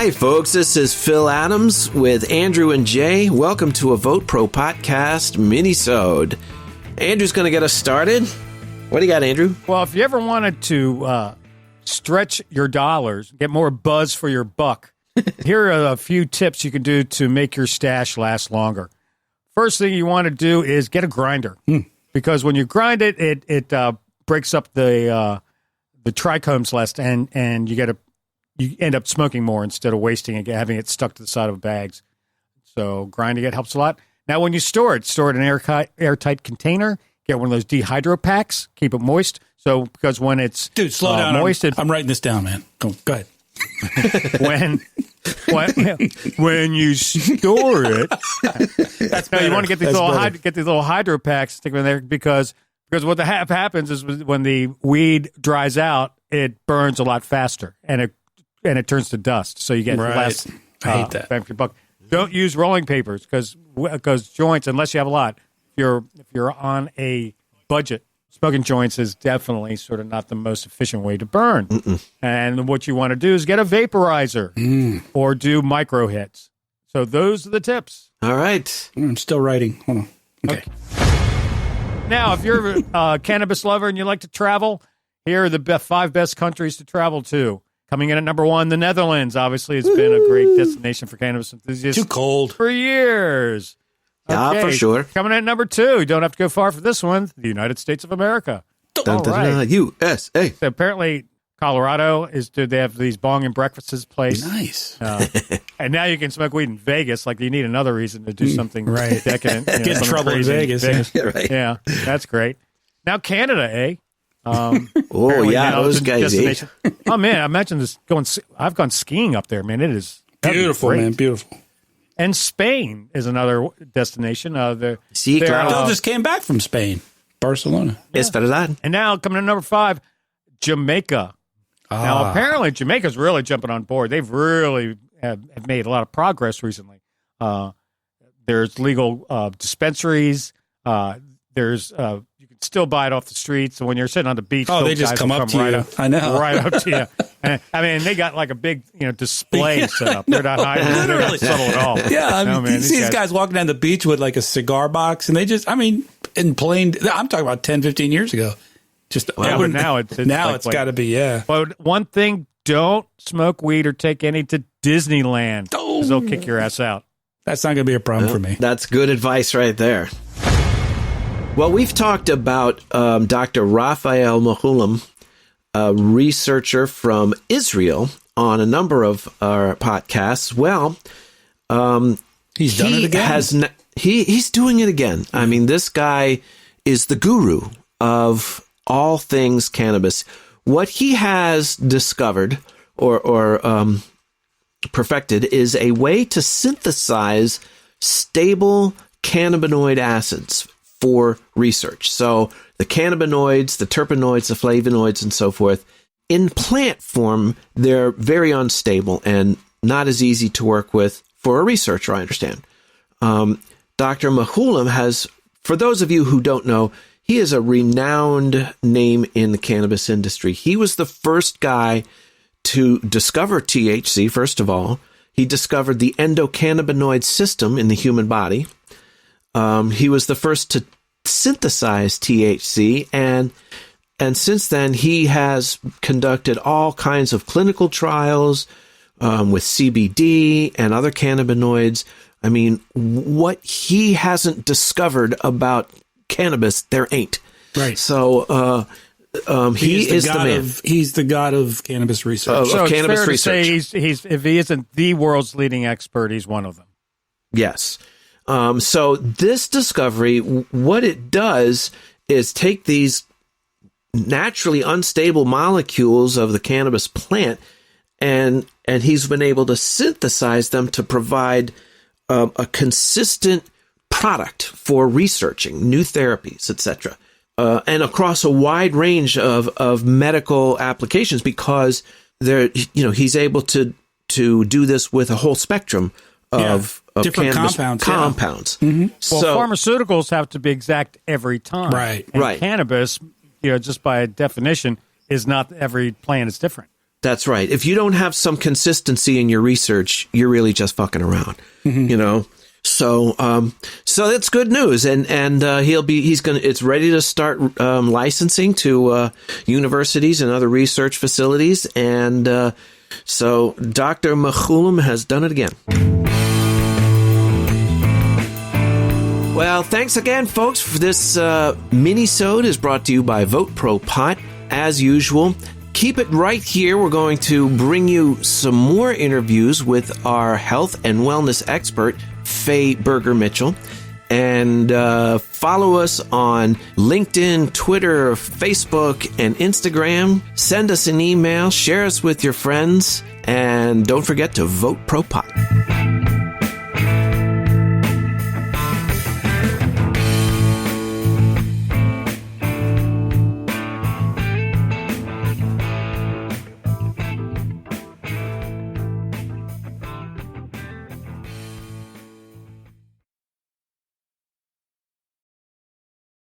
Hey folks, this is Phil Adams with Andrew and Jay. Welcome to a VoteProPot-Cast Minisode. Andrew's going to get us started. What do you got, Andrew? Well, if you ever wanted to stretch your dollars, get more buzz for your buck, here are a few tips you can do to make your stash last longer. First thing you want to do is get a grinder, because when you grind it, it breaks up the trichomes less, and you end up smoking more instead of wasting it, having it stuck to the side of bags. So grinding it helps a lot. Now, when you store it in an airtight container. Get one of those dehydro packs. Keep it moist. So because when it's slow down. Moist, I'm writing this down, man. Go ahead. when you store it, you want to get these little hydro packs, stick them in there because what happens is when the weed dries out, it burns a lot faster and it turns to dust. So you get less. I hate that. Bang for your buck. Don't use rolling papers because joints, unless you have a lot. If you're on a budget, smoking joints is definitely sort of not the most efficient way to burn. And what you want to do is get a vaporizer or do micro hits. So those are the tips. All right. I'm still writing. Hold on. Okay. Now, if you're a cannabis lover and you like to travel, here are the 5 best countries to travel to. Coming in at number 1, the Netherlands. Obviously, it's been a great destination for cannabis enthusiasts. Too cold. For years. Yeah, for sure. Coming in at number 2, you don't have to go far for this one, the United States of America. Dun, dun, dun, USA. So apparently, Colorado they have these bong and breakfasts place. Nice. And now you can smoke weed in Vegas. Like you need another reason to do something decadent. Get in trouble in Vegas. Yeah, right. Yeah, that's great. Now Canada, eh? Oh yeah, those guys. Oh man, I imagine this I've gone skiing up there, man. It is beautiful, man. Beautiful. And Spain is another destination. Phil just came back from Spain, Barcelona. Yeah. Es verdad. And now coming to number 5, Jamaica. Now apparently Jamaica's really jumping on board. They've really have made a lot of progress recently. There's legal dispensaries. There's you can still buy it off the streets. So when you're sitting on the beach, they just come up to you. I know, right up to you. And, I mean, they got like a big display set up. They're not hiding. They're not subtle at all. Yeah, I mean, you see these guys walking down the beach with like a cigar box, and they just, in plain. I'm talking about 10, 15 years ago. But now it's got to be But one thing: don't smoke weed or take any to Disneyland because they'll kick your ass out. That's not going to be a problem for me. That's good advice right there. Well, we've talked about Dr. Raphael Mechoulam, a researcher from Israel, on a number of our podcasts. Well, he's done it again. He's doing it again. I mean, this guy is the guru of all things cannabis. What he has discovered or perfected is a way to synthesize stable cannabinoid acids for research. So the cannabinoids, the terpenoids, the flavonoids, and so forth, in plant form, they're very unstable and not as easy to work with for a researcher, I understand. Dr. Mechoulam has, for those of you who don't know, he is a renowned name in the cannabis industry. He was the first guy to discover THC, first of all. He discovered the endocannabinoid system in the human body. He was the first to synthesize THC, and since then he has conducted all kinds of clinical trials with CBD and other cannabinoids. I mean, what he hasn't discovered about cannabis, there ain't. Right. So he is the man. He's the god of cannabis research. So it's cannabis fair research. To say he's if he isn't the world's leading expert, he's one of them. Yes. So this discovery, what it does is take these naturally unstable molecules of the cannabis plant, and he's been able to synthesize them to provide a consistent product for researching new therapies, etc., and across a wide range of medical applications, because he's able to do this with a whole spectrum of different cannabis compounds. Yeah. Mm-hmm. Well, pharmaceuticals have to be exact every time. Right. And cannabis, just by definition, is not every plant is different. That's right. If you don't have some consistency in your research, you're really just fucking around, you know? So that's good news. And it's ready to start licensing to universities and other research facilities. And so Dr. Machulam has done it again. Well, thanks again, folks, for this Minisode is brought to you by VoteProPot. As usual, keep it right here. We're going to bring you some more interviews with our health and wellness expert, Faye Berger-Mitchell. And follow us on LinkedIn, Twitter, Facebook, and Instagram. Send us an email, share us with your friends, and don't forget to vote ProPot.